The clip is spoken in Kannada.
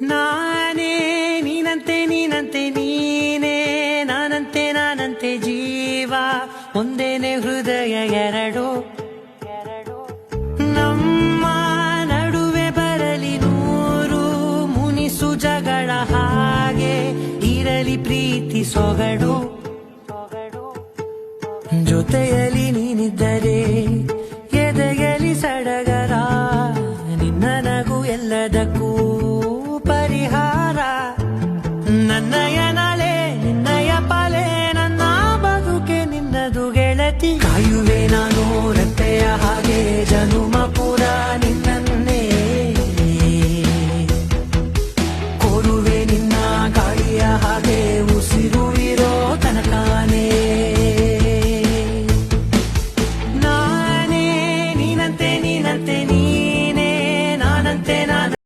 ನಾನೇ ನೀನಂತೆ ನೀನಂತೆ ನೀನೇ ನಾನಂತೆ ಜೀವ ಒಂದೇನೆ ಹೃದಯ ಎರಡು ನಮ್ಮ ನಡುವೆ ಬರಲಿ ನೂರು ಮುನಿಸು ಜಗಳ ಹಾಗೆ ಇರಲಿ ಪ್ರೀತಿ ಸೊಗಡು ಜೊತೆಯಲ್ಲಿ ನೀನಿದ್ದರೆ ಎದೆಯಲಿ ಸಡಗರ ನಿನ್ನ ನಗು ಎಲ್ಲದಕ್ಕೂ ಪರಿಹಾರ ನನ್ನಯ